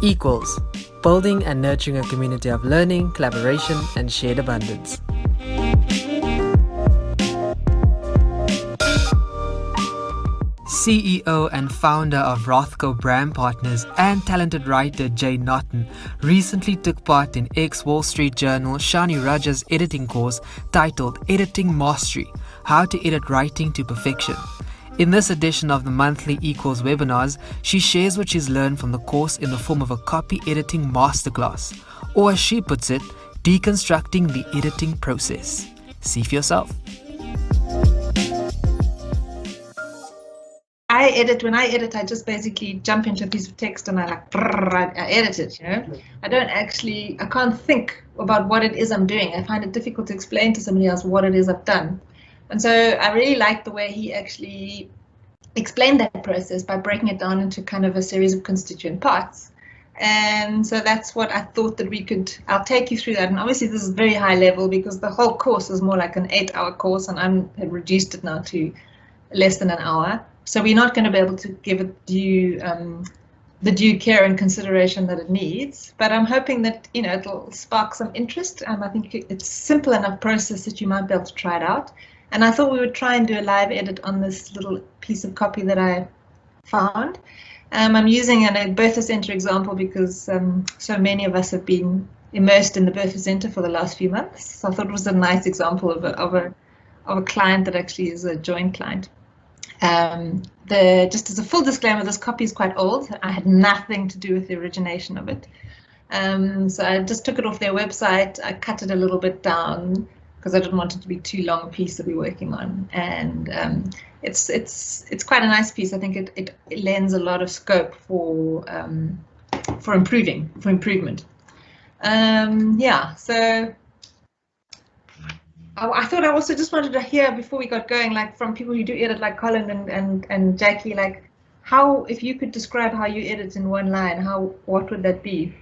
eQuills, building and nurturing a community of learning, collaboration, and shared abundance. CEO and founder of Rothko Brand Partners and talented writer Jay Notten recently took part in ex-Wall Street Journal Shani Raja's editing course titled Editing Mastery: How to Edit Writing to Perfection. In this edition of the monthly eQuills webinars, she shares what she's learned from the course in the form of a copy editing masterclass, or as she puts it, deconstructing the editing process. See for yourself. When I edit, I just basically jump into a piece of text and I edit it, I can't think about what it is I'm doing. I find it difficult to explain to somebody else what it is I've done. And so I really like the way he actually explained that process by breaking it down into kind of a series of constituent parts. And so that's what I thought that I'll take you through that. And obviously this is very high level because the whole course is more like an 8-hour course and I've reduced it now to less than an hour. So we're not going to be able to give it the due care and consideration that it needs, but I'm hoping that it'll spark some interest. I think it's a simple enough process that you might be able to try it out. And I thought we would try and do a live edit on this little piece of copy that I found. I'm using a Bertha Center example because so many of us have been immersed in the Bertha Center for the last few months. So I thought it was a nice example of a client that actually is a joint client. Just as a full disclaimer, this copy is quite old. I had nothing to do with the origination of it. So I just took it off their website. I cut it a little bit down because I didn't want it to be too long a piece to be working on. And it's quite a nice piece. I think it lends a lot of scope for improvement. So I thought I also just wanted to hear before we got going, like from people who do edit, like Colin and Jackie, like how, if you could describe how you edit in one line, what would that be?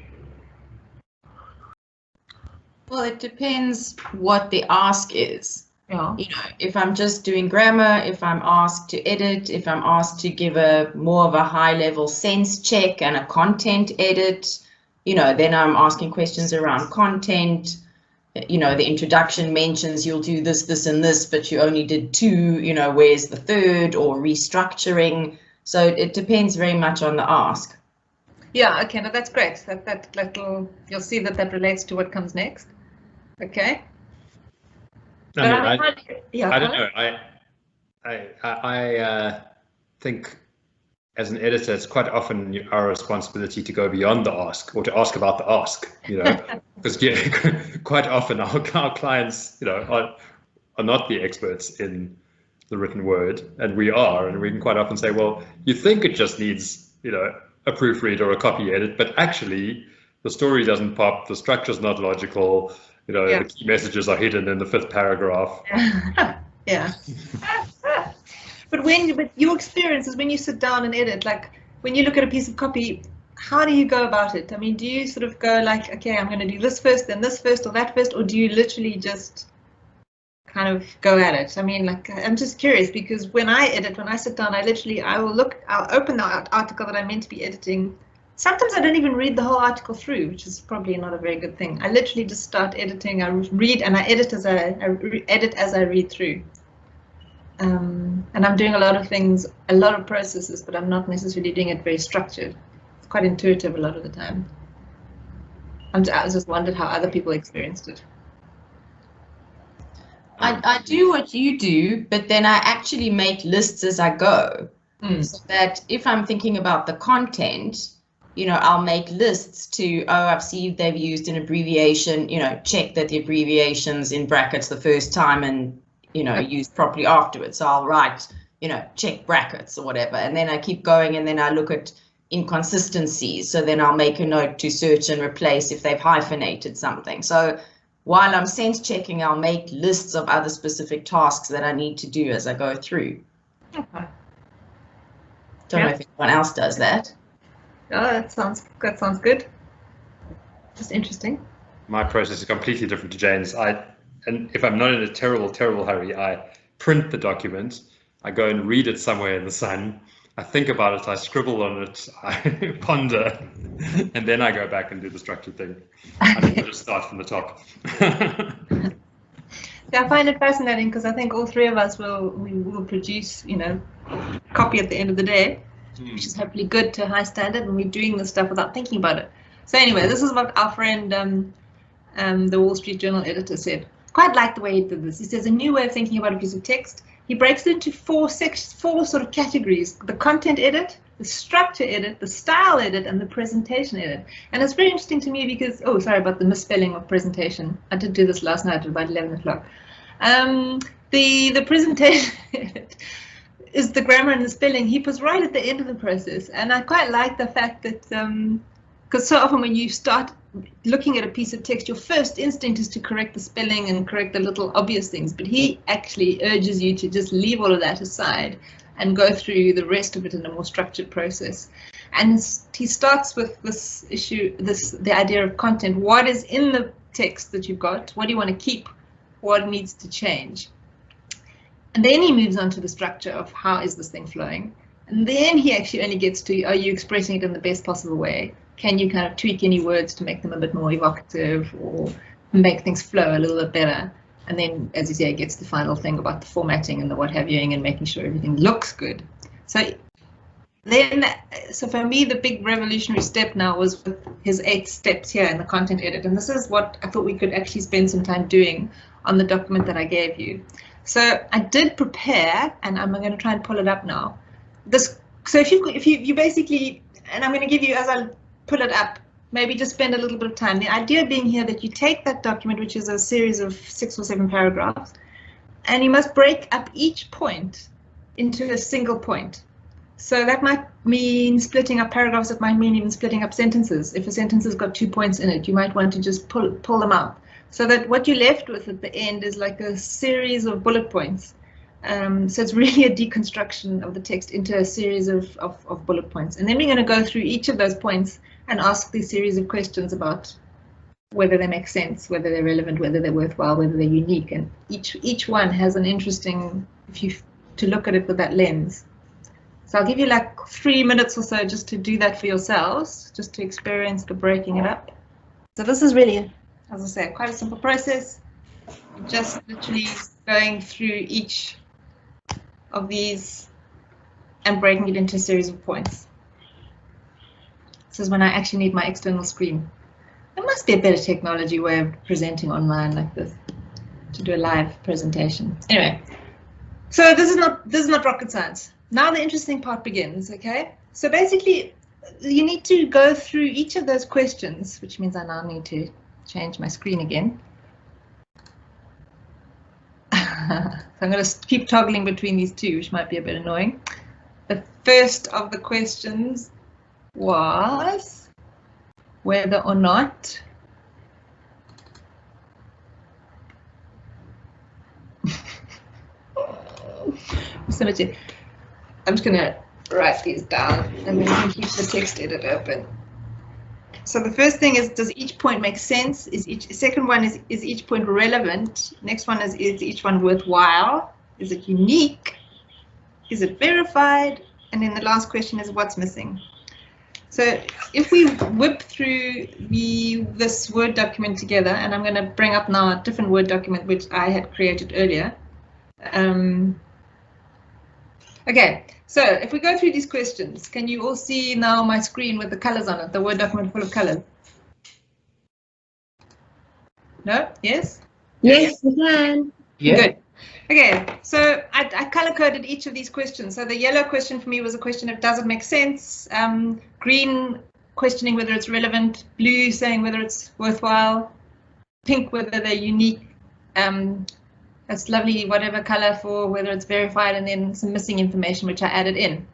Well, it depends what the ask is. Yeah. If I'm just doing grammar, if I'm asked to edit, if I'm asked to give more of a high level sense check and a content edit, then I'm asking questions around content. The introduction mentions you'll do this, this, and this, but you only did 2, where's the third, or restructuring. So it depends very much on the ask. Yeah, okay, no, that's great. You'll see that relates to what comes next. Okay. I don't know. I think as an editor, it's quite often our responsibility to go beyond the ask or to ask about the ask, because quite often our clients, are not the experts in the written word, and we are, and we can quite often say, well, you think it just needs, a proofread or a copy edit, but actually the story doesn't pop, the structure's not logical, the key messages are hidden in the 5th paragraph. Yeah. But your experience is when you sit down and edit, like when you look at a piece of copy, how do you go about it? I mean, do you sort of go like, okay, I'm going to do this first, then this first, or that first, or do you literally just kind of go at it? I mean, like, I'm just curious because when I edit, when I sit down, I'll open the article that I'm meant to be editing. Sometimes I don't even read the whole article through, which is probably not a very good thing. I literally just start editing. I read and I edit as I read through. And I'm doing a lot of things, a lot of processes, but I'm not necessarily doing it very structured. It's quite intuitive a lot of the time. I just wondered how other people experienced it. I do what you do, but then I actually make lists as I go. So that if I'm thinking about the content, I'll make lists I've seen they've used an abbreviation, check that the abbreviation's in brackets the first time and used properly afterwards. So I'll write, check brackets or whatever. And then I keep going and then I look at inconsistencies. So then I'll make a note to search and replace if they've hyphenated something. So while I'm sense checking, I'll make lists of other specific tasks that I need to do as I go through. Okay. Don't know if anyone else does that. Oh, that sounds good. Just interesting. My process is completely different to Jane's. And if I'm not in a terrible, terrible hurry, I print the document, I go and read it somewhere in the sun, I think about it, I scribble on it, I ponder, and then I go back and do the structured thing. I think I'll just start from the top. Yeah, I find it fascinating because I think all three of us will produce, copy at the end of the day, which is hopefully good to a high standard, and we're doing this stuff without thinking about it. So anyway, this is what our friend, the Wall Street Journal editor, said. Quite like the way he did this. He says a new way of thinking about a piece of text. He breaks it into four sort of categories: the content edit, the structure edit, the style edit, and the presentation edit. And it's very interesting to me because, oh, sorry about the misspelling of presentation. I did do this last night at about 11 o'clock. The presentation edit is the grammar and the spelling. He puts right at the end of the process. And I quite like the fact that, because so often when you start looking at a piece of text, your first instinct is to correct the spelling and correct the little obvious things, but he actually urges you to just leave all of that aside and go through the rest of it in a more structured process. And he starts with this issue, the idea of content. What is in the text that you've got? What do you want to keep? What needs to change? And then he moves on to the structure of how is this thing flowing? And then he actually only gets to, are you expressing it in the best possible way? Can you kind of tweak any words to make them a bit more evocative or make things flow a little bit better? And then, as you say, it gets the final thing about the formatting and the what have you and making sure everything looks good. So for me, the big revolutionary step now was with his 8 steps here in the content edit. And this is what I thought we could actually spend some time doing on the document that I gave you. So I did prepare, and I'm going to try and pull it up now. So if you basically, and I'm going to give you, as I pull it up, maybe just spend a little bit of time. The idea being here that you take that document, which is a series of 6 or 7 paragraphs, and you must break up each point into a single point. So that might mean splitting up paragraphs, it might mean even splitting up sentences. If a sentence has got 2 points in it, you might want to just pull them out. So that what you're left with at the end is like a series of bullet points. So it's really a deconstruction of the text into a series of bullet points. And then we're going to go through each of those points and ask these series of questions about whether they make sense, whether they're relevant, whether they're worthwhile, whether they're unique. And each one has an interesting, to look at it with that lens. So I'll give you like 3 minutes or so just to do that for yourselves, just to experience the breaking it up. So this is really, as I say, quite a simple process. Just literally going through each of these and breaking it into a series of points. This is when I actually need my external screen. There must be a better technology way of presenting online like this to do a live presentation. Anyway, so this is not rocket science. Now the interesting part begins, okay? So basically, you need to go through each of those questions, which means I now need to change my screen again. So I'm going to keep toggling between these two, which might be a bit annoying. The first of the questions was whether or not I'm just going to write these down and then keep the text edit open. So the first thing is, does each point make sense? Second one is each point relevant? Next one is each one worthwhile? Is it unique? Is it verified? And then the last question is, what's missing? So if we whip through this Word document together, and I'm going to bring up now a different Word document which I had created earlier. Okay, so if we go through these questions, can you all see now my screen with the colors on it, the Word document full of colors? No? Yes? Yes, we can. Yeah. Good. Okay, so I color coded each of these questions. So the yellow question for me was a question of does it make sense? Green questioning whether it's relevant, blue saying whether it's worthwhile, pink whether they're unique. That's lovely, whatever color for whether it's verified, and then some missing information which I added in.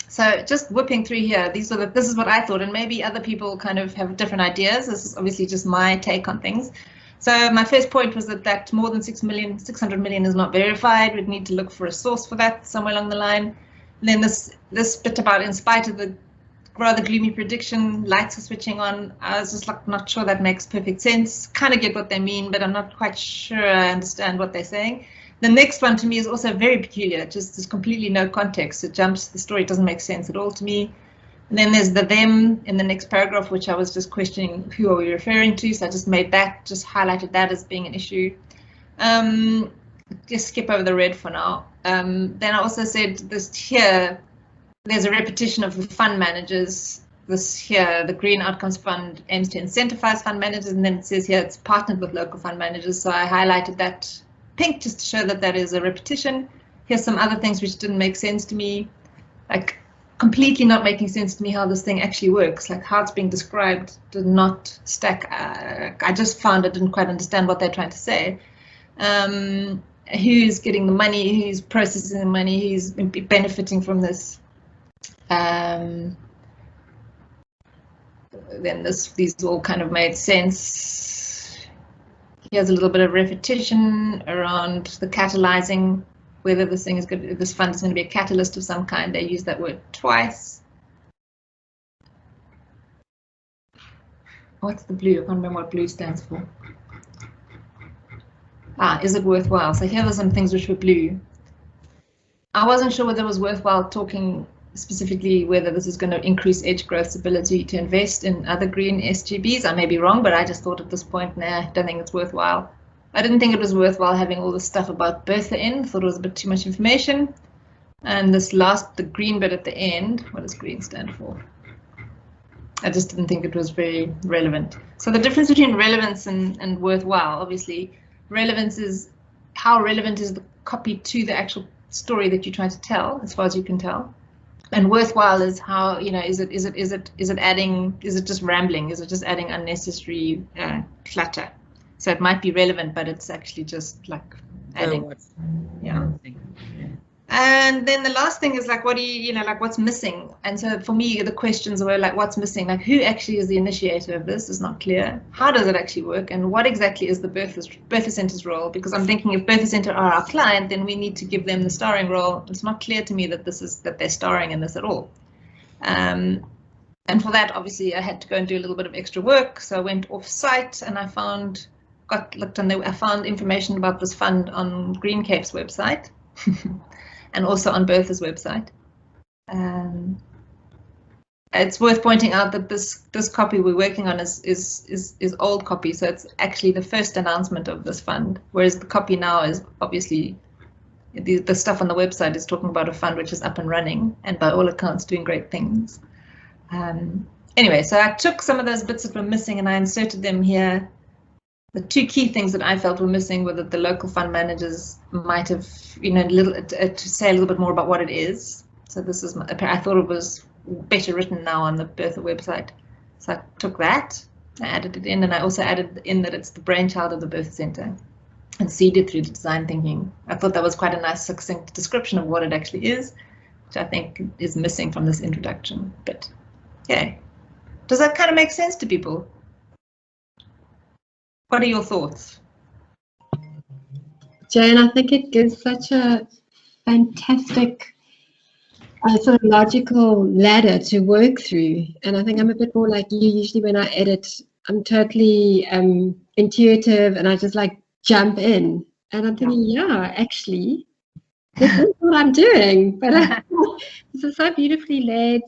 So just whipping through here, this is what I thought, and maybe other people kind of have different ideas. This is obviously just my take on things. So my first point was that more than 600 million is not verified. We'd need to look for a source for that somewhere along the line. And then this bit about, in spite of the rather gloomy prediction, lights are switching on. I was just like not sure that makes perfect sense. Kind of get what they mean, but I'm not quite sure I understand what they're saying. The next one to me is also very peculiar, just there's completely no context. It jumps, the story doesn't make sense at all to me. And then there's the them in the next paragraph, which I was just questioning who are we referring to. So I just made that, just highlighted that as being an issue. Just skip over the red for now. Then I also said this here, there's a repetition of the fund managers. This here, the Green Outcomes Fund aims to incentivize fund managers, and then it says here it's partnered with local fund managers. So I highlighted that pink just to show that that is a repetition. Here's some other things which didn't make sense to me, like completely not making sense to me how this thing actually works, like how it's being described did not stack. I just found I didn't quite understand what they're trying to say. Who's getting the money, who's processing the money, who's benefiting from this. Then these all kind of made sense. Here's a little bit of repetition around the catalyzing, whether this thing is good, this fund is going to be a catalyst of some kind. They use that word twice. What's the blue? I can't remember what blue stands for. Is it worthwhile? So here are some things which were blue. I wasn't sure whether it was worthwhile talking specifically whether this is going to increase Edge Growth's ability to invest in other green SGBs. I may be wrong, but I just thought at this point, nah, I don't think it's worthwhile. I didn't think it was worthwhile having all this stuff about Bertha in. Thought it was a bit too much information. And this last, the green bit at the end, what does green stand for? I just didn't think it was very relevant. So the difference between relevance and worthwhile, obviously, relevance is how relevant is the copy to the actual story that you're trying to tell, as far as you can tell. And worthwhile is how, you know, is it adding, is it just rambling? Is it just adding unnecessary clutter? So it might be relevant, but it's actually just like adding. Yeah. And then the last thing is like, what do you know, like what's missing? And so for me, the questions were like, what's missing? Like who actually is the initiator of this is not clear. How does it actually work? And what exactly is the Bertha Center's role? Because I'm thinking if Bertha Center are our client, then we need to give them the starring role. It's not clear to me that that they're starring in this at all. And for that, obviously, I had to go and do a little bit of extra work. So I went off site and I found information about this fund on Green Cape's website. And also on Bertha's website. It's worth pointing out that this copy we're working on is old copy, so it's actually the first announcement of this fund, whereas the copy now is obviously the stuff on the website is talking about a fund which is up and running and by all accounts doing great things. Anyway, so I took some of those bits that were missing and I inserted them here. The two key things that I felt were missing were that the local fund managers might have, you know, to say a little bit more about what it is. So this is, I thought it was better written now on the Bertha website. So I took that, I added it in, and I also added in that it's the brainchild of the Bertha Center and seeded through the design thinking. I thought that was quite a nice succinct description of what it actually is, which I think is missing from this introduction bit. Yeah. Does that kind of make sense to people? What are your thoughts? Jane, I think it gives such a fantastic sort of logical ladder to work through. And I think I'm a bit more like you. Usually when I edit, I'm totally intuitive and I just like jump in. And I'm thinking, yeah, actually, this is what I'm doing. But this is so beautifully laid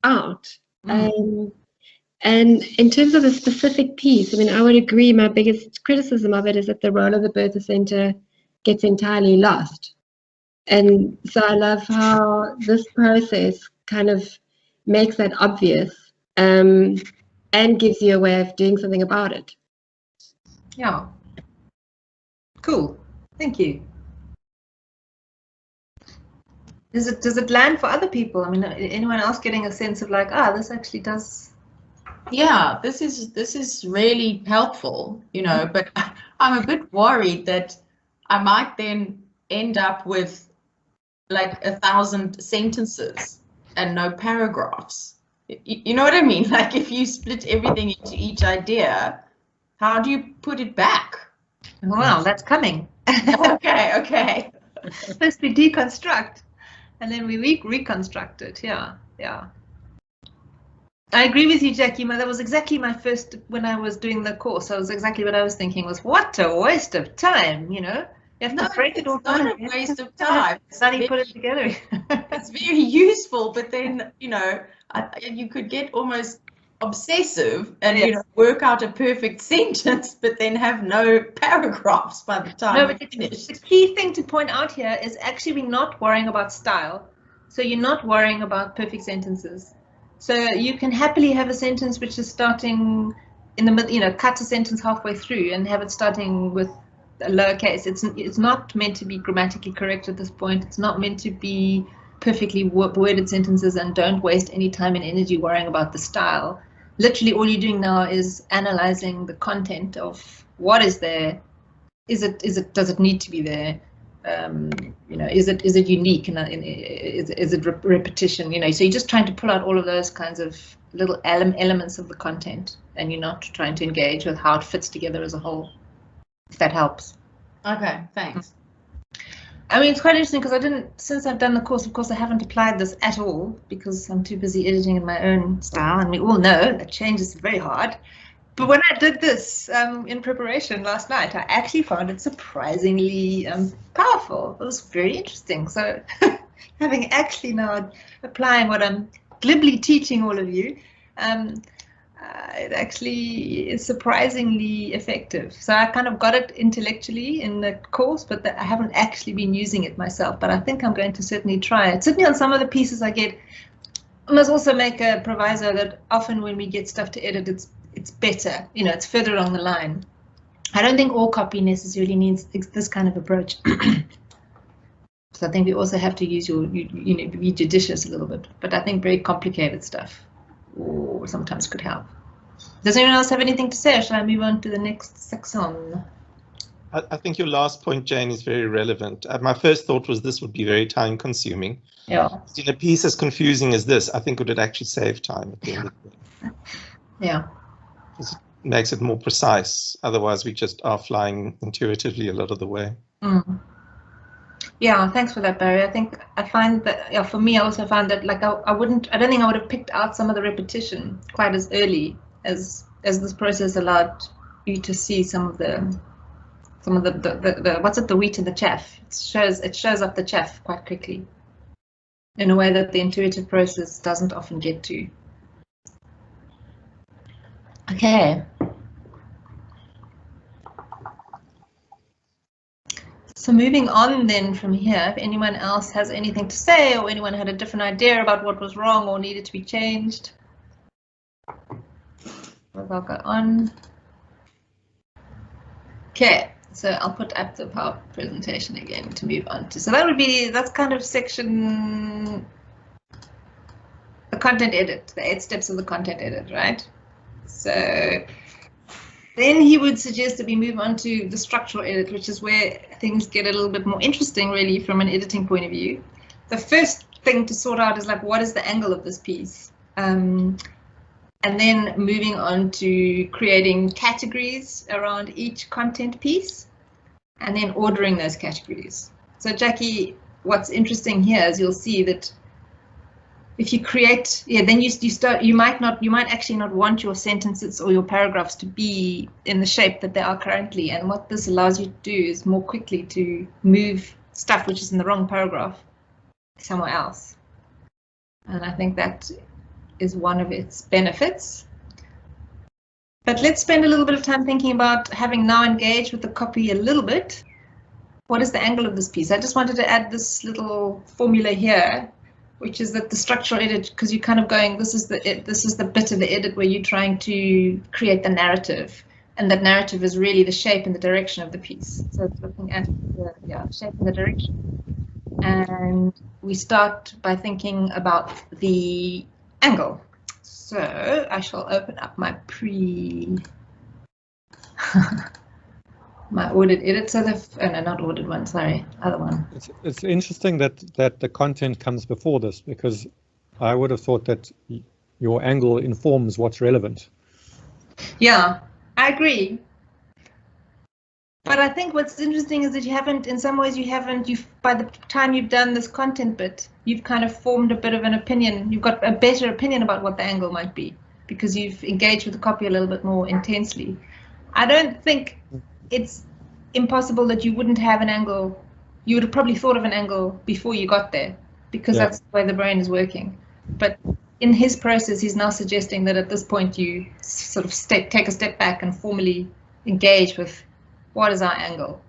out. And in terms of a specific piece, I mean, I would agree my biggest criticism of it is that the role of the Bertha Center gets entirely lost. And so I love how this process kind of makes that obvious and gives you a way of doing something about it. Yeah. Cool. Thank you. Does it land for other people? I mean, anyone else getting a sense of like, this actually does. Yeah, this is really helpful, you know, but I'm a bit worried that I might then end up with like 1,000 sentences and no paragraphs. You know what I mean? Like if you split everything into each idea, how do you put it back? Well, that's coming. Okay. First we deconstruct and then we reconstruct it. Yeah. I agree with you, Jackie. That was exactly my first, when I was doing the course, that was exactly what I was thinking was, what a waste of time, you know? You have to break it all it's not down. a waste of time. Suddenly put it together. It's very useful, but then, you know, you could get almost obsessive and, you know, work out a perfect sentence, but then have no paragraphs by the time No, you but finish. the key thing to point out here is actually we're not worrying about style. So you're not worrying about perfect sentences. So you can happily have a sentence which is starting in the middle, you know, cut a sentence halfway through and have it starting with a lowercase. It's not meant to be grammatically correct at this point. It's not meant to be perfectly worded sentences, and don't waste any time and energy worrying about the style. Literally all you're doing now is analyzing the content of what is there. Does it need to be there? You know, is it unique, and is it repetition? You know, so you're just trying to pull out all of those kinds of little elements of the content, and you're not trying to engage with how it fits together as a whole. If that helps. Okay, thanks. I mean, it's quite interesting because since I've done the course, of course, I haven't applied this at all because I'm too busy editing in my own style, and we all know that change is very hard. But when I did this in preparation last night, I actually found it surprisingly powerful. It was very interesting. So having actually now applying what I'm glibly teaching all of you, it actually is surprisingly effective. So I kind of got it intellectually in the course, but I haven't actually been using it myself. But I think I'm going to certainly try it. Certainly on some of the pieces I get. I must also make a proviso that often when we get stuff to edit, it's better, you know, it's further along the line. I don't think all copy necessarily needs this kind of approach. So I think we also have to use you know, be judicious a little bit. But I think very complicated stuff sometimes could help. Does anyone else have anything to say, or shall I move on to the next section? I think your last point, Jane, is very relevant. My first thought was this would be very time consuming. Yeah. In a piece as confusing as this, I think it would actually save time at the end of the day. Yeah. It makes it more precise. Otherwise, we just are flying intuitively a lot of the way. Mm. Yeah, thanks for that, Barry. I find that, yeah, for me, I also found that like I don't think I would have picked out some of the repetition quite as early as this process allowed you to see some of the what's it, the wheat and the chaff. It shows up the chaff quite quickly in a way that the intuitive process doesn't often get to. Okay. So moving on then from here, if anyone else has anything to say, or anyone had a different idea about what was wrong or needed to be changed, I'll go on. Okay, so I'll put up the power presentation again to move on to. So that's kind of section, the content edit, the 8 steps of the content edit, right? So then he would suggest that we move on to the structural edit, which is where things get a little bit more interesting, really, from an editing point of view. The first thing to sort out is like, what is the angle of this piece? And then moving on to creating categories around each content piece, and then ordering those categories. So Jackie, what's interesting here is you'll see that if you create, then you might actually not want your sentences or your paragraphs to be in the shape that they are currently. And what this allows you to do is more quickly to move stuff which is in the wrong paragraph somewhere else. And I think that is one of its benefits. But let's spend a little bit of time thinking about, having now engaged with the copy a little bit, what is the angle of this piece? I just wanted to add this little formula here, which is that the structural edit, because you're kind of going, this is the bit of the edit where you're trying to create the narrative, and that narrative is really the shape and the direction of the piece. So it's looking at the shape and the direction. And we start by thinking about the angle. So I shall open up my my ordered edit. So no, not ordered one, sorry, other one. It's interesting that the content comes before this, because I would have thought that your angle informs what's relevant. Yeah, I agree. But I think what's interesting is that by the time you've done this content bit, you've kind of formed a bit of an opinion. You've got a better opinion about what the angle might be, because you've engaged with the copy a little bit more intensely. I don't think it's impossible that you wouldn't have an angle. You would have probably thought of an angle before you got there, because that's the way the brain is working. But in his process, he's now suggesting that at this point you sort of take a step back and formally engage with what is our angle.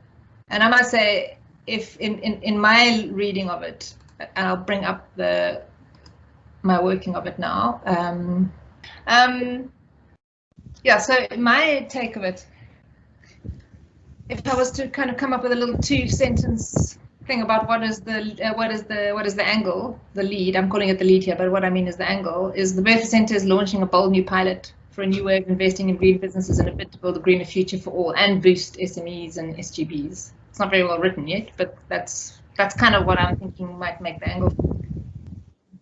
And I must say, if in my reading of it, and I'll bring up my working of it now. So my take of it, if I was to kind of come up with a little 2-sentence thing about what is the angle, the lead, I'm calling it the lead here, but what I mean is the angle, is the Bertha Center is launching a bold new pilot for a new way of investing in green businesses in a bid to build a greener future for all and boost SMEs and SGBs. It's not very well written yet, but that's kind of what I'm thinking might make the angle.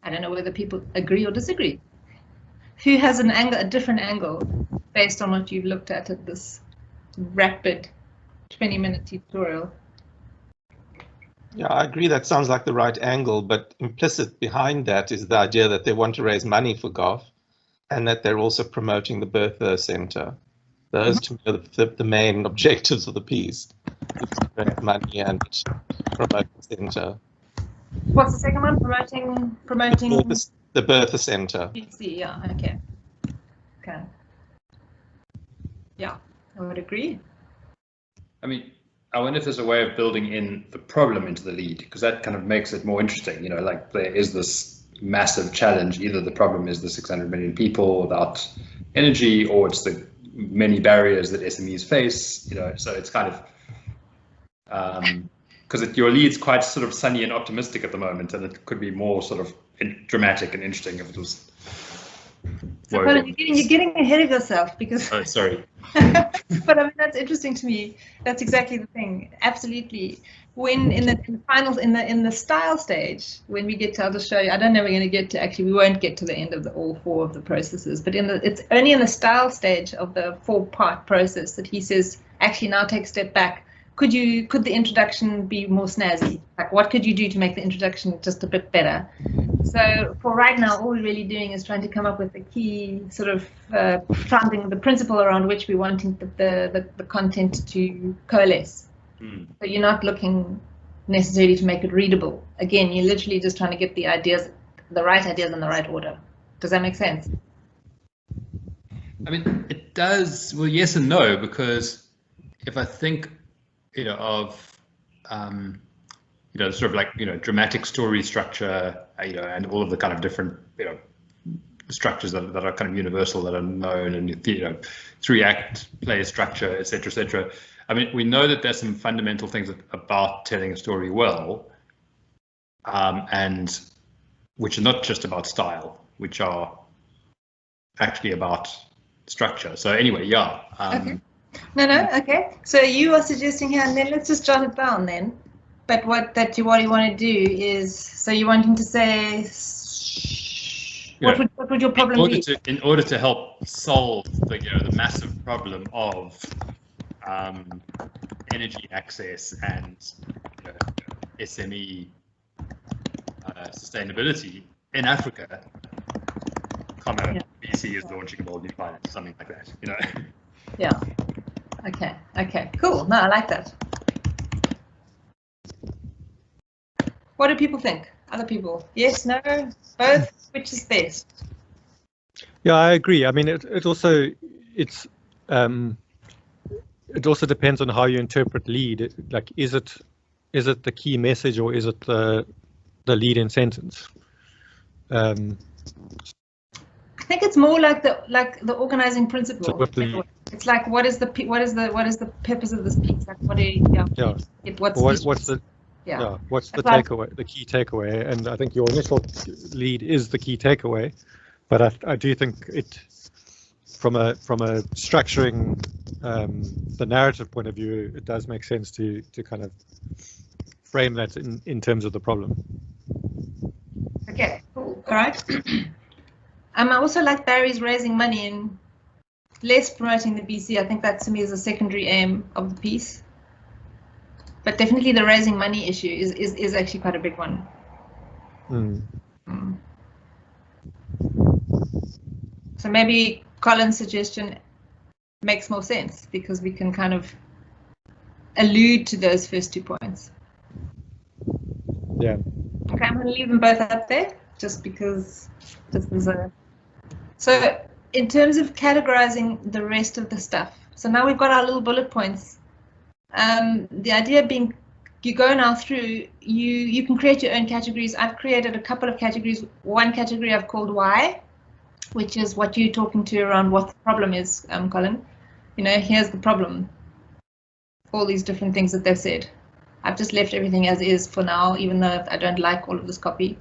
I don't know whether people agree or disagree. Who has an angle, a different angle, based on what you've looked at this rapid 20-minute tutorial? Yeah, I agree. That sounds like the right angle, but implicit behind that is the idea that they want to raise money for GOF and that they're also promoting the Bertha Center. Those to me are the main objectives of the piece: raise money and promote the center. What's the second one? Promoting the Bertha Center. BC, yeah, okay. Yeah, I would agree. I mean, I wonder if there's a way of building in the problem into the lead, because that kind of makes it more interesting. You know, like there is this massive challenge. Either the problem is the 600 million people without energy, or it's the many barriers that SMEs face. You know, so it's kind of because your lead's quite sort of sunny and optimistic at the moment, and it could be more sort of dramatic and interesting if it was. So you're getting ahead of yourself, because. Oh, sorry. But I mean, that's interesting to me. That's exactly the thing. Absolutely. When in the finals, in the style stage, when we get to, I'll just show you. I don't know. We're going to get to, actually, we won't get to the end of all 4 of the processes. But it's only in the style stage of the 4-part process that he says, actually, now take a step back. Could the introduction be more snazzy? Like, what could you do to make the introduction just a bit better? So for right now, all we're really doing is trying to come up with the key sort of founding, the principle around which we're wanting the content to coalesce. So you're not looking necessarily to make it readable. Again, you're literally just trying to get the right ideas in the right order. Does that make sense? I mean, it does. Well, yes and no, because if I think, of, sort of like, dramatic story structure, and all of the kind of different, structures that are kind of universal, that are known, and, 3-act play structure, etc., etc. I mean, we know that there's some fundamental things about telling a story well, and which are not just about style, which are actually about structure. So anyway, yeah. Okay. No, okay. So you are suggesting here, and then let's just jot it down then. But what you want to do is, so you're wanting to say, what would your problem be? In order to help solve the massive problem of energy access and SME sustainability in Africa, BC is launching a bold new pilot, something like that. Yeah. Okay. Cool. No, I like that. What do people think? Other people? Yes, no, both? Which is best? Yeah, I agree. I mean, it also depends on how you interpret lead. Like, is it the key message, or is it the lead in sentence? I think it's more like the organizing principle. It's like, what is the purpose of this piece? Like, what do you? What's the takeaway, the key takeaway? And I think your initial lead is the key takeaway, but I do think it, from a structuring the narrative point of view, it does make sense to kind of frame that in terms of the problem. Okay, cool. All right. I also like Barry's raising money and less promoting the BC. I think that to me is a secondary aim of the piece. But definitely the raising money issue is actually quite a big one. So maybe Colin's suggestion makes more sense, because we can kind of allude to those first 2 points. Yeah. Okay, I'm going to leave them both up there just because this is a... So in terms of categorizing the rest of the stuff, so now we've got our little bullet points. The idea being, you go now through, you can create your own categories. I've created a couple of categories. One category I've called why, which is what you're talking to around what the problem is, Colin. You know, here's the problem. All these different things that they've said. I've just left everything as is for now, even though I don't like all of this copy.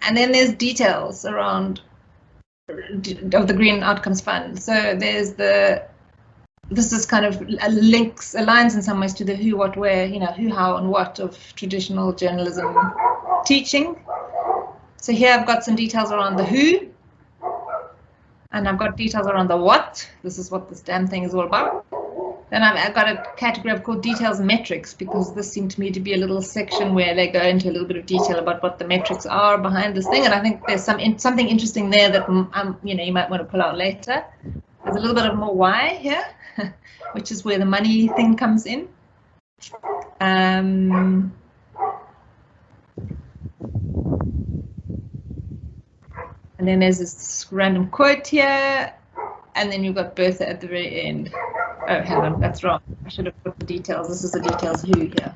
And then there's details around of the Green Outcomes Fund. So there's this is kind of aligns in some ways to the who, what, where, you know, who, how, and what of traditional journalism teaching. So here I've got some details around the who, and I've got details around the what. This is what this damn thing is all about. Then I've got a category I've called details metrics, because this seemed to me to be a little section where they go into a little bit of detail about what the metrics are behind this thing. And I think there's something interesting there that you know, you might want to pull out later. There's a little bit of more why here, which is where the money thing comes in. And then there's this random quote here, and then you've got Bertha at the very end. Oh, hang on, that's wrong. I should have put the details. This is the details who here.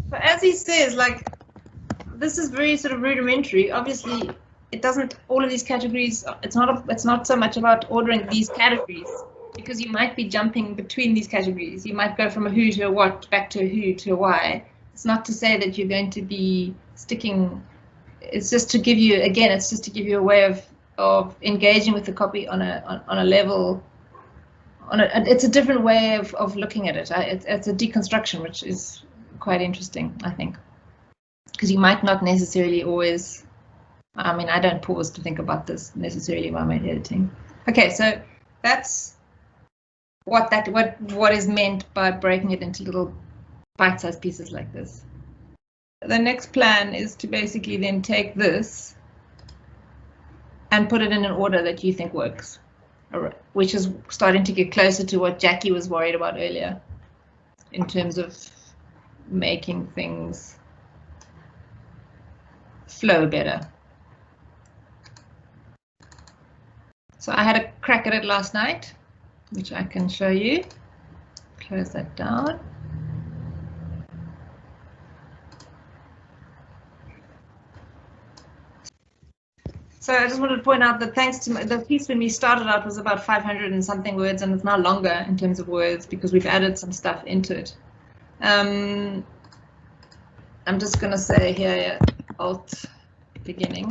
But as he says, like, this is very sort of rudimentary. Obviously, it doesn't, all of these categories, it's not so much about ordering these categories, because you might be jumping between these categories. You might go from a who to a what, back to a who to a why. It's not to say that you're going to be sticking, it's just to give you, again, it's just to give you a way of engaging with the copy on a level, it's a different way of looking at it. It's a deconstruction, which is quite interesting, I think, because you might not necessarily always, I mean, I don't pause to think about this necessarily while I'm editing. Okay, so that's what is meant by breaking it into little bite-sized pieces like this. The next plan is to basically then take this and put it in an order that you think works, which is starting to get closer to what Jackie was worried about earlier in terms of making things flow better. So I had a crack at it last night, which I can show you. Close that down. So I just wanted to point out that thanks to the piece when we started out was about 500 and something words, and it's now longer in terms of words because we've added some stuff into it. I'm just going to say here, Alt beginning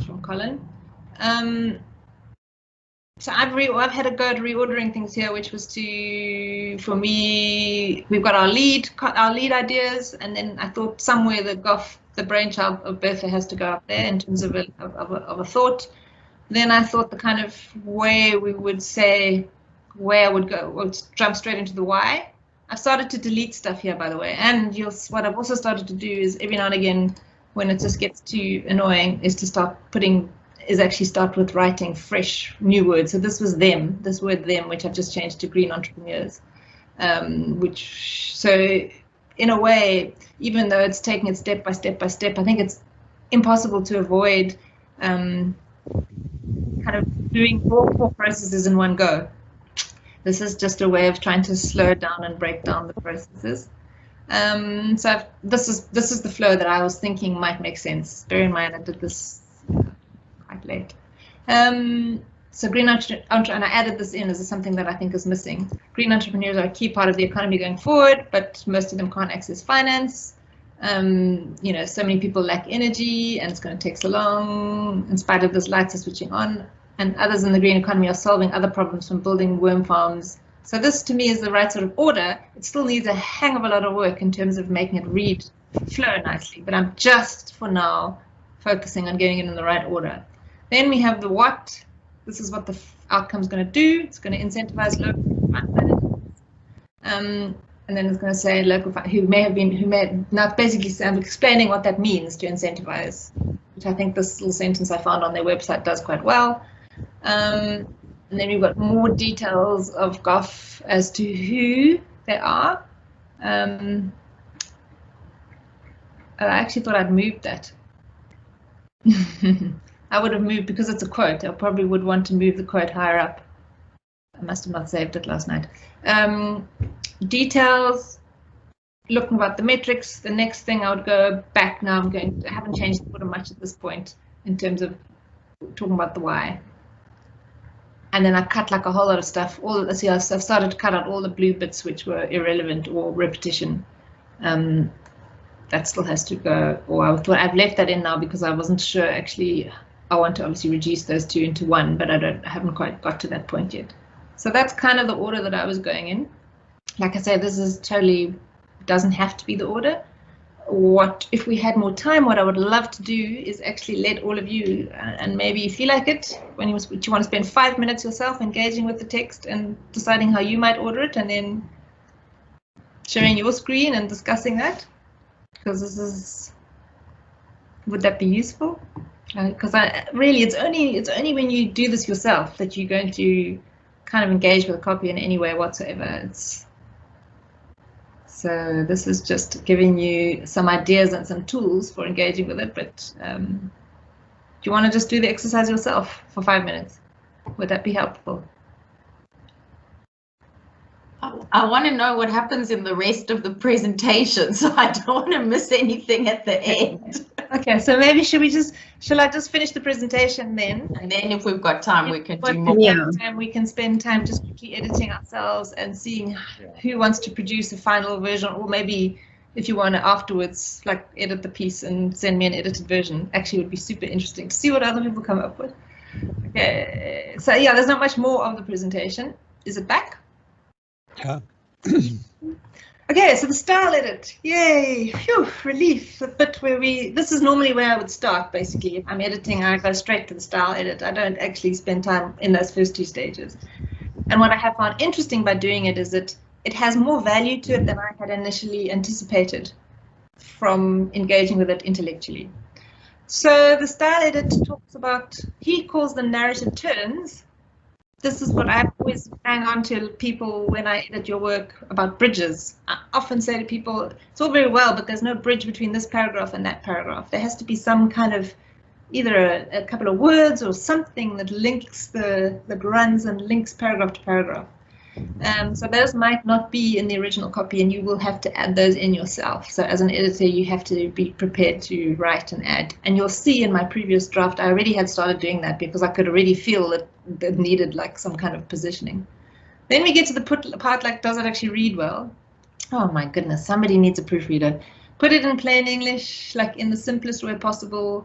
from Colin. So I've had a go at reordering things here, which was to, for me, we've got our lead ideas, and then I thought somewhere the brainchild of Bertha has to go up there in terms of a thought. Then I thought the kind of way we would say where I would go, we'll jump straight into the why. I've started to delete stuff here, by the way, and what I've also started to do is every now and again, when it just gets too annoying, is to start with writing fresh new words. So this was them, this word them, which I've just changed to green entrepreneurs, so in a way, even though it's taking it step by step by step, I think it's impossible to avoid kind of doing four processes in one go. This is just a way of trying to slow down and break down the processes. So this is the flow that I was thinking might make sense. Bear in mind I did this quite late. So green and I added this in as something that I think is missing. Green entrepreneurs are a key part of the economy going forward, but most of them can't access finance. You know, so many people lack energy, and it's going to take so long. In spite of this, lights are switching on, and others in the green economy are solving other problems, from building worm farms. So this, to me, is the right sort of order. It still needs a hang of a lot of work in terms of making it flow nicely, but I'm just, for now, focusing on getting it in the right order. Then we have the what. This is what the outcome is going to do. It's going to incentivize local fund managers. And then it's going to say local fund, now basically I'm explaining what that means to incentivize which I think this little sentence I found on their website does quite well. And then we've got more details of Goff as to who they are. I actually thought I'd moved that. I would have moved, because it's a quote, I probably would want to move the quote higher up. I must have not saved it last night. Details, looking about the metrics. The next thing I would go back now, I haven't changed the order much at this point in terms of talking about the why. And then I cut like a whole lot of stuff. See, I've started to cut out all the blue bits which were irrelevant or repetition. That still has to go, or I thought I've left that in now because I wasn't sure actually. I want to obviously reduce those two into one, but I haven't quite got to that point yet. So that's kind of the order that I was going in. Like I said, this is totally, doesn't have to be the order. If we had more time, what I would love to do is actually let all of you, and maybe if you like it, when you want to spend 5 minutes yourself engaging with the text and deciding how you might order it, and then sharing your screen and discussing that. Because this is, would that be useful? Because really, it's only when you do this yourself that you're going to kind of engage with a copy in any way whatsoever. So this is just giving you some ideas and some tools for engaging with it. But do you want to just do the exercise yourself for 5 minutes? Would that be helpful? I want to know what happens in the rest of the presentation, so I don't want to miss anything at the end. Okay, so maybe shall I just finish the presentation then? And then if we've got time, we can do more. And we can spend time just quickly editing ourselves and seeing who wants to produce a final version, or maybe if you want to afterwards, like edit the piece and send me an edited version. Actually, it would be super interesting to see what other people come up with. Okay, so yeah, there's not much more of the presentation. Is it back? Yeah. Okay, so the style edit, yay, phew, relief. The bit where this is normally where I would start, basically. If I'm editing, I go straight to the style edit. I don't actually spend time in those first two stages. And what I have found interesting by doing it is that it has more value to it than I had initially anticipated from engaging with it intellectually. So the style edit talks about, he calls them narrative turns. This is what I always hang on to people when I edit your work about bridges. I often say to people, it's all very well, but there's no bridge between this paragraph and that paragraph. There has to be some kind of, either a couple of words or something that links that runs and links paragraph to paragraph. So those might not be in the original copy, and you will have to add those in yourself. So as an editor, you have to be prepared to write and add. And you'll see in my previous draft, I already had started doing that because I could already feel that it needed like some kind of positioning. Then we get to the part like, does it actually read well? Oh my goodness, somebody needs a proofreader. Put it in plain English, like in the simplest way possible.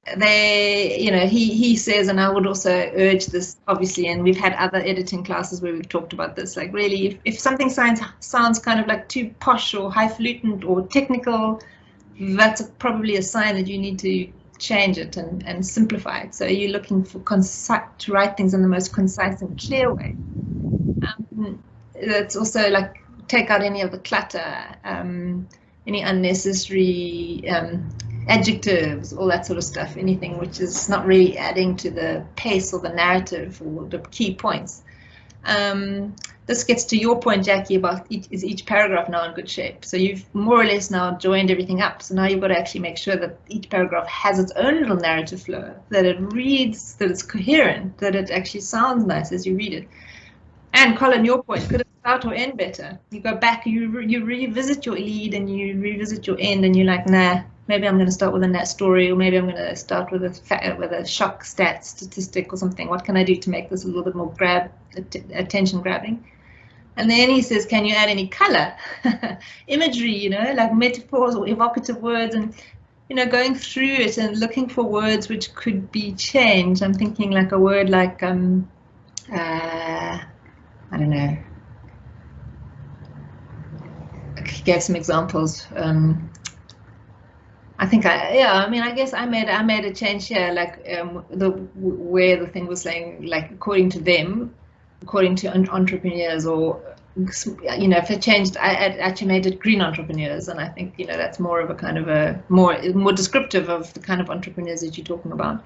He says, and I would also urge this, obviously, and we've had other editing classes where we've talked about this, like really, if something sounds kind of like too posh or highfalutin or technical, that's probably a sign that you need to change it and simplify it. So you're looking for to write things in the most concise and clear way. It's also like take out any of the clutter, any unnecessary adjectives, all that sort of stuff, anything which is not really adding to the pace or the narrative or the key points. This gets to your point, Jackie, about is each paragraph now in good shape? So you've more or less now joined everything up. So now you've got to actually make sure that each paragraph has its own little narrative flow, that it reads, that it's coherent, that it actually sounds nice as you read it. And Colin, your point, could it start or end better? You go back, you revisit your lead and you revisit your end, and you're like, nah, maybe I'm going to start with a net story, or maybe I'm going to start with a shock statistic or something. What can I do to make this a little bit more attention grabbing? And then he says, can you add any color, imagery, like metaphors or evocative words, and going through it and looking for words which could be changed. I'm thinking like a word like I don't know. I gave some examples. I think I guess I made a change here, like where the thing was saying, like according to them, according to entrepreneurs, or you know, if it changed, I actually made it green entrepreneurs, and I think, you know, that's more of a kind of a more descriptive of the kind of entrepreneurs that you're talking about.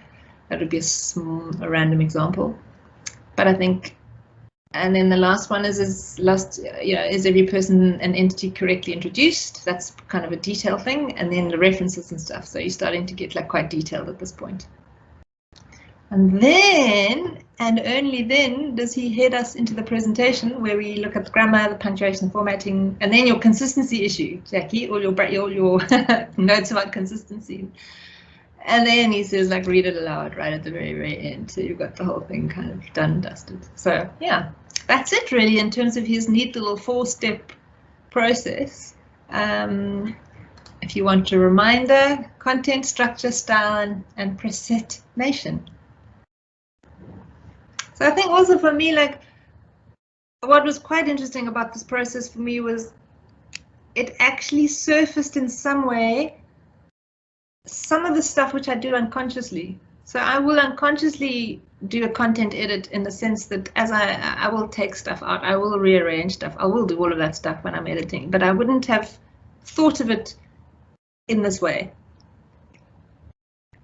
That would be a random example. But I think, and then the last one is you know, is every person and entity correctly introduced? That's kind of a detail thing, and then the references and stuff. So you're starting to get like quite detailed at this point. And then, and only then, does he head us into the presentation where we look at the grammar, the punctuation, formatting, and then your consistency issue, Jackie, all your notes about consistency. And then he says, like, read it aloud right at the very, very end. So you've got the whole thing kind of done and dusted. So yeah, that's it really in terms of his neat little 4-step process. If you want a reminder, content, structure, style, and presentation. So I think also for me, like, what was quite interesting about this process for me was it actually surfaced in some way some of the stuff which I do unconsciously. So I will unconsciously do a content edit in the sense that as I will take stuff out, I will rearrange stuff, I will do all of that stuff when I'm editing, but I wouldn't have thought of it in this way.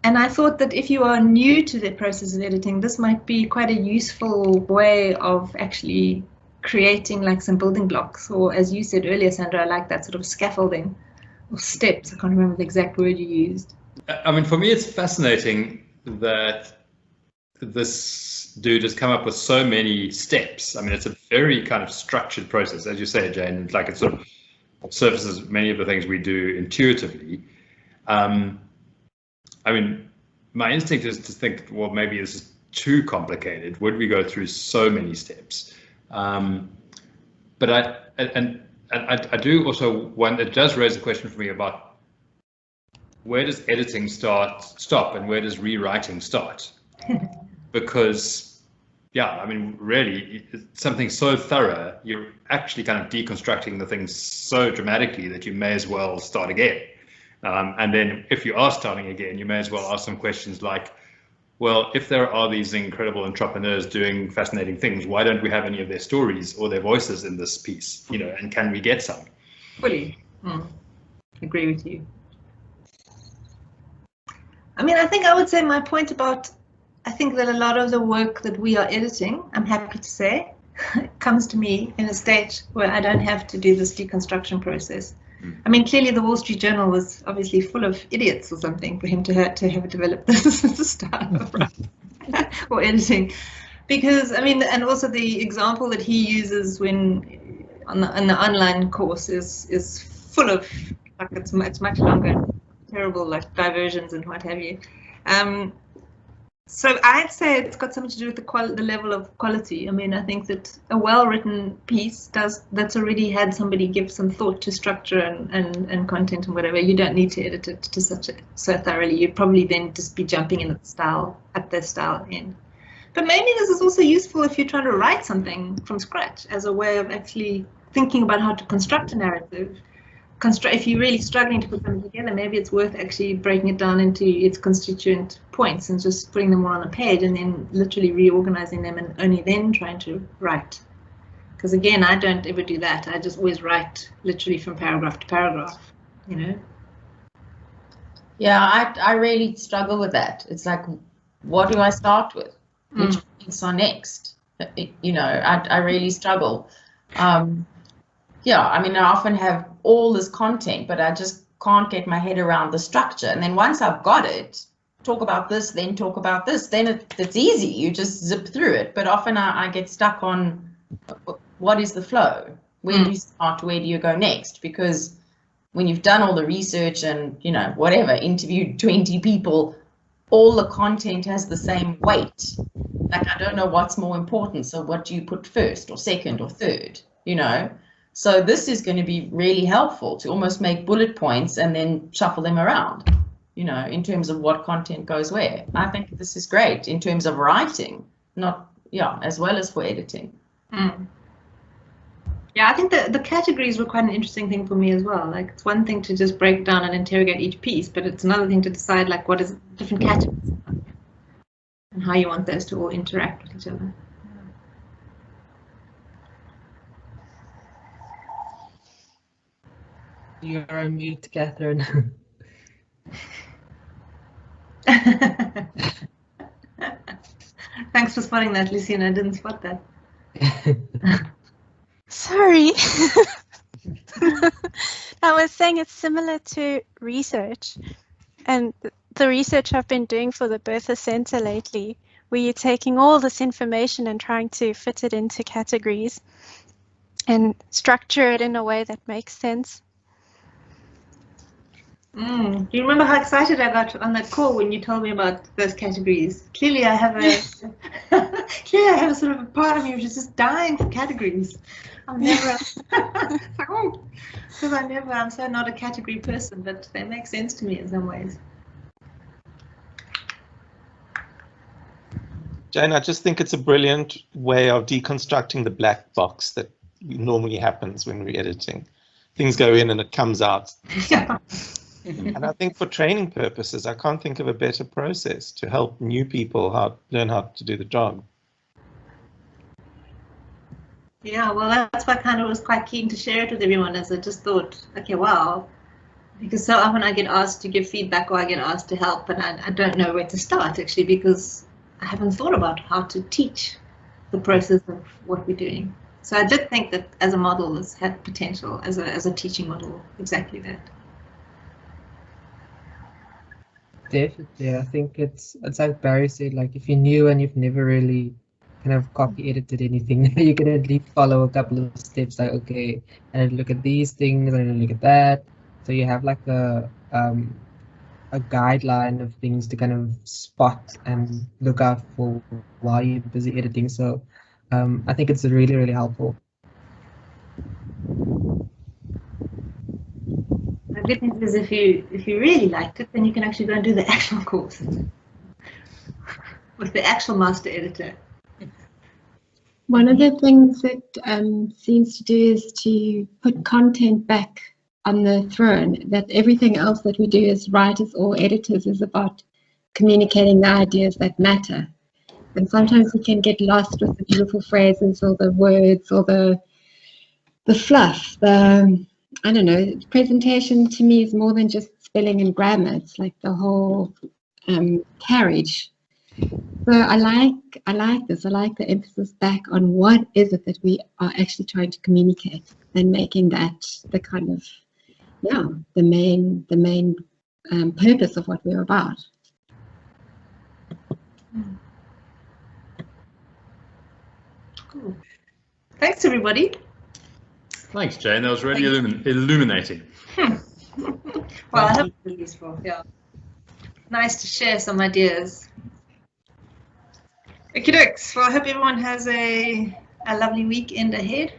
And I thought that if you are new to the process of editing, this might be quite a useful way of actually creating like some building blocks, or as you said earlier, Sandra, I like that sort of scaffolding or steps. I can't remember the exact word you used. I mean, for me, it's fascinating that this dude has come up with so many steps. I mean, it's a very kind of structured process, as you say, Jane. Like it sort of surfaces many of the things we do intuitively. I mean, my instinct is to think, well, maybe this is too complicated. Would we go through so many steps? But I do also want, it does raise a question for me about where does editing stop and where does rewriting start? Because, yeah, I mean, really, it's something so thorough, you're actually kind of deconstructing the things so dramatically that you may as well start again. And then if you are starting again, you may as well ask some questions like, well, if there are these incredible entrepreneurs doing fascinating things, why don't we have any of their stories or their voices in this piece? You know, and can we get some? Fully. Agree with you. I mean, I think I would say my point about, I think that a lot of the work that we are editing, I'm happy to say, comes to me in a stage where I don't have to do this deconstruction process. I mean, clearly the Wall Street Journal was obviously full of idiots or something for him to have developed this style or editing. Because, I mean, and also the example that he uses when on the online course is full of, like, it's much longer, terrible, like, diversions and what have you. So I'd say it's got something to do with the level of quality. I mean, I think that a well-written piece that's already had somebody give some thought to structure and content and whatever. You don't need to edit it to so thoroughly. You'd probably then just be jumping in at the style end. But maybe this is also useful if you're trying to write something from scratch as a way of actually thinking about how to construct a narrative. If you're really struggling to put something together, maybe it's worth actually breaking it down into its constituent points and just putting them all on a page and then literally reorganizing them and only then trying to write. Because again, I don't ever do that. I just always write literally from paragraph to paragraph, you know? Yeah, I really struggle with that. It's like, what do I start with? Which points are next? You know, I really struggle. Yeah, I mean, I often have all this content, but I just can't get my head around the structure. And then once I've got it, talk about this, then talk about this, then it's easy. You just zip through it. But often I get stuck on what is the flow? Where do you start? Where do you go next? Because when you've done all the research and, you know, whatever, interviewed 20 people, all the content has the same weight. Like, I don't know what's more important. So what do you put first or second or third, you know? So this is going to be really helpful to almost make bullet points and then shuffle them around, you know, in terms of what content goes where. I think this is great in terms of writing, as well as for editing. Yeah, I think the categories were quite an interesting thing for me as well. Like, it's one thing to just break down and interrogate each piece, but it's another thing to decide, like, what is different categories and how you want those to all interact with each other. You're on mute, Catherine. Thanks for spotting that, Lucian. I didn't spot that. Sorry. I was saying it's similar to research, and the research I've been doing for the Birther Center lately, where you're taking all this information and trying to fit it into categories and structure it in a way that makes sense. Do you remember how excited I got on that call when you told me about those categories? Clearly, I have a sort of a part of me which is just dying for categories. I'm never because I'm so not a category person, but they make sense to me in some ways. Jane, I just think it's a brilliant way of deconstructing the black box that normally happens when we're editing. Things go in and it comes out. Yeah. And I think for training purposes, I can't think of a better process to help new people learn how to do the job. Yeah, well, that's why I kind of was quite keen to share it with everyone, as I just thought, okay, wow, because so often I get asked to give feedback or I get asked to help, and I don't know where to start, actually, because I haven't thought about how to teach the process of what we're doing. So I did think that as a model, this had potential as a teaching model, exactly that. Definitely, I think it's like Barry said, like if you're new and you've never really kind of copy edited anything, you can at least follow a couple of steps, like okay, and look at these things and then look at that. So you have like a guideline of things to kind of spot and look out for while you're busy editing. So I think it's really, really helpful. The good news is if you really liked it, then you can actually go and do the actual course with the actual master editor. One of the things that seems to do is to put content back on the throne, that everything else that we do as writers or editors is about communicating the ideas that matter. And sometimes we can get lost with the beautiful phrases or the words or the fluff. I don't know, presentation to me is more than just spelling and grammar. It's like the whole carriage. So I like this. I like the emphasis back on what is it that we are actually trying to communicate, and making that the kind of, the main purpose of what we're about. Cool. Thanks, everybody. Thanks, Jane. That was really illuminating. Well, I hope it was useful. Yeah. Nice to share some ideas. Okie dokes. Well, I hope everyone has a lovely weekend ahead.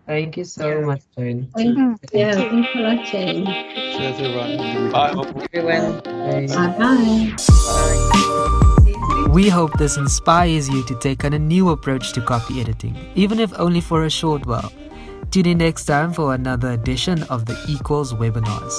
Thank you so much, Jane. Thanks a lot, Jane. Cheers, everyone. Bye. Everyone. Bye-bye. We hope this inspires you to take on a new approach to copy editing, even if only for a short while. Tune in next time for another edition of the eQuills webinars.